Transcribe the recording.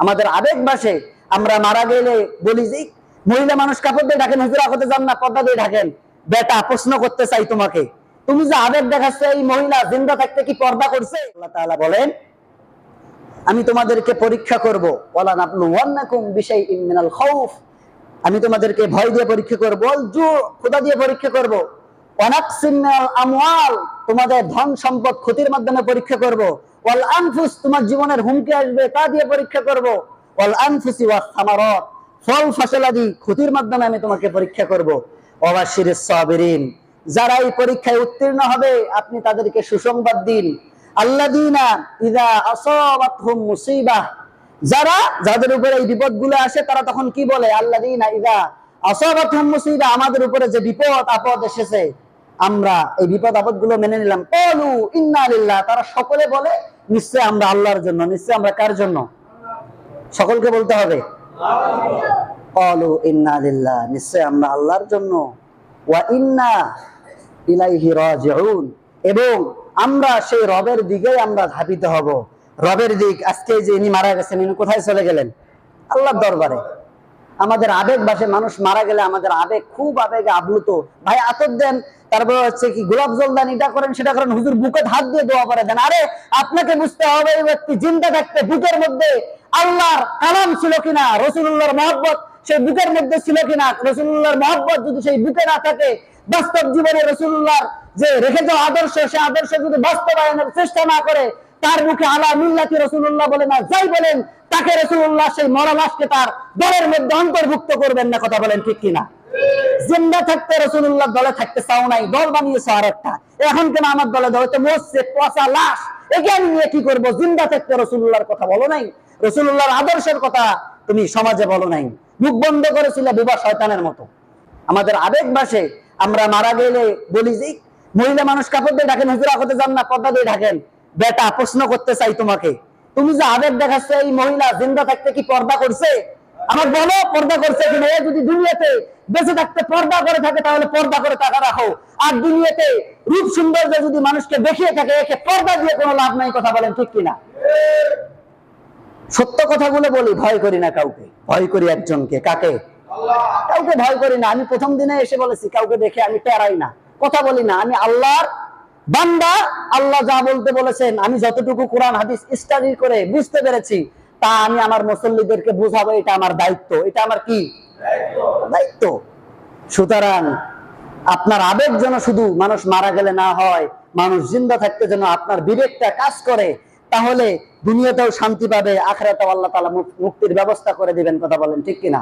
আমাদের আবেগ বাসে আমরা মারা গেলে বলি যে মহিলা মানুষ কাপড় দিয়ে ঢাকেন, হুজুরা হতে যান না, পর্দা দিয়ে ঢাকেন। বেটা, প্রশ্ন করতে চাই তোমাকে, তুমি যে আবেগ দেখাচ্ছ, এই মহিলা জিন্দা থাকতে কি পর্দা করছে? আল্লাহ তাআলা বলেন, আমি তোমাদেরকে পরীক্ষা করব, ওয়ালা নাবলুওয়ান্নাকুম বিশাইইন মিনাল খাউফ, আমি তোমাদেরকে ভয় দিয়ে পরীক্ষা করব, জু ক্ষুধা দিয়ে পরীক্ষা করব, ওয়ানাকসিম মিনাল আমওয়াল, তোমাদের ধন সম্পদ ক্ষতির মাধ্যমে পরীক্ষা করব, ওয়াল আনফুস, তোমার জীবনের হুমকি আসবে তা দিয়ে পরীক্ষা করব, ওয়াল আনফুসি ওয়াস সামারাত, ফল ফসলাদি ক্ষতির মাধ্যমে আমি তোমাকে পরীক্ষা করব। ওয়াবাশশিরিস সাবিরিন, যারা এই পরীক্ষায় উত্তীর্ণ হবে আপনি তাদেরকে সুসংবাদ দিন। আল্লাযীনা ইযা আসাবাতহুম মুসিবাহ, যারা যাদের উপরে এই বিপদগুলো আসে তারা তখন কি বলে? আল্লাযীনা ইযা আসাবাতহুম মুসিবাহ, আমাদের উপরে যে বিপদ আপদ এসেছে আমরা এই বিপদ আপদগুলো মেনে নিলাম। ক্বালু ইন্না লিল্লাহ, তারা সকলে বলে নিশ্চয় আমরা আল্লাহর জন্য। নিশ্চয় আমরা কার জন্য? সকলকে বলতে হবে ক্বালু ইন্না লিল্লাহ, নিশ্চয় আমরা আল্লাহর জন্য। ওয়া ইন্না ইলাইহি রাজিউন, এবং আমরা সেই রবের দিকে আমরা ধাবিত হব। রবের দিক, আজকে যে ইনি মারা গেছেন, ইনি কোথায় চলে গেলেন? আল্লাহর দরবারে। আমাদের আবেগ বাসে মানুষ মারা গেলে আমাদের আবেগ, খুব আবেগে আপ্লুত, ভাই আতর দেন, তারপরে হচ্ছে কি গোলাপ জল দেন, এটা করেন সেটা করেন, হুজুর বুকে হাত দিয়ে দোয়া করে দেন। আরে আপনাকে বুঝতে হবে এই ব্যক্তি জিন্দা থাকতে বুকের মধ্যে আল্লাহর কালাম ছিল কিনা, রাসূলুল্লাহর মহব্বত সেই বুকের মধ্যে ছিল কিনা। রাসূলুল্লাহর মহব্বত যদি সেই বুকে না থাকে, বাস্তব জীবনে রাসূলুল্লাহর যে রেখে যাওয়া আদর্শ, সেই আদর্শ যদি বাস্তবায়নের চেষ্টা না করে, তার মুখে আলা মিল্লাতি রাসূলুল্লাহ বলে না যাই বলেন, তাকে রাসূলুল্লাহ সেই মরা লাশকে তার দলের মধ্যে অন্তর্ভুক্ত করবেন না। কথা বলেন ঠিক কিনা? জিন্দা থাকতে রাসূলুল্লাহ দলে থাকতে চাও নাই, দল বানিয়েছো আরেকটা। এখন কেন আমার দলে দলে তো মরছে পচা লাশ, একে আমি নিয়ে কি করবো? জিন্দা থাকতে রাসূলুল্লাহর কথা বলো নাই, রাসূলুল্লাহর আদর্শের কথা তুমি সমাজে বলো নাই, মুখ বন্ধ করেছিলে বুবা শয়তানের মতো। আমাদের আবেগ বাসে আমরা মারা গেলে বলি যে মহিলা মানুষ কাপড় দিয়ে ঢাকেন, হুজুরা হতে যান না, পর্দা দিয়ে ঢাকেন। বেটা, প্রশ্ন করতে চাই তোমাকে, তুমি যে আবেগ দেখাচ্ছ, এই মহিলা জিন্দা থাকতে কি পর্দা করছে? আমার বলো পর্দা করছে কিনা। এ যদি দুনিয়াতে বেঁচে থাকতে পর্দা করে থাকে তাহলে পর্দা করে টাকা রাখো, আর দুনিয়াতে রূপ সৌন্দর্য যদি মানুষকে দেখিয়ে থাকে, একে পর্দা দিয়ে কোনো লাভ নাই। কথা বলেন ঠিক কিনা? সত্য কথাগুলো বলি, ভয় করি না কাউকে, ভয় করি একজনকে। কাকে? কাউকে ভয় করি না। আমি প্রথম দিনে এসে বলেছি, কাউকে দেখে আমি টেরাই না, কথা বলি না। আমি আল্লাহর বান্দা, আল্লাহ যা বলতে বলেছেন আমি যতটুকু কোরআন হাদিস স্টাডি করে বুঝতে পেরেছি তা আমি আমার মুসল্লিদেরকে বুঝাবো। এটা আমার দায়িত্ব। এটা আমার কি দায়িত্ব? সুতরাং আপনার আবেগ যেন শুধু মানুষ মারা গেলে না হয়, মানুষ জিন্দা থাকতে যেন আপনার বিবেকটা কাজ করে, তাহলে দুনিয়াতেও শান্তি পাবে, আখিরাতেও আল্লাহ তাআলা মুক্তির ব্যবস্থা করে দিবেন। কথা বলেন ঠিক কিনা?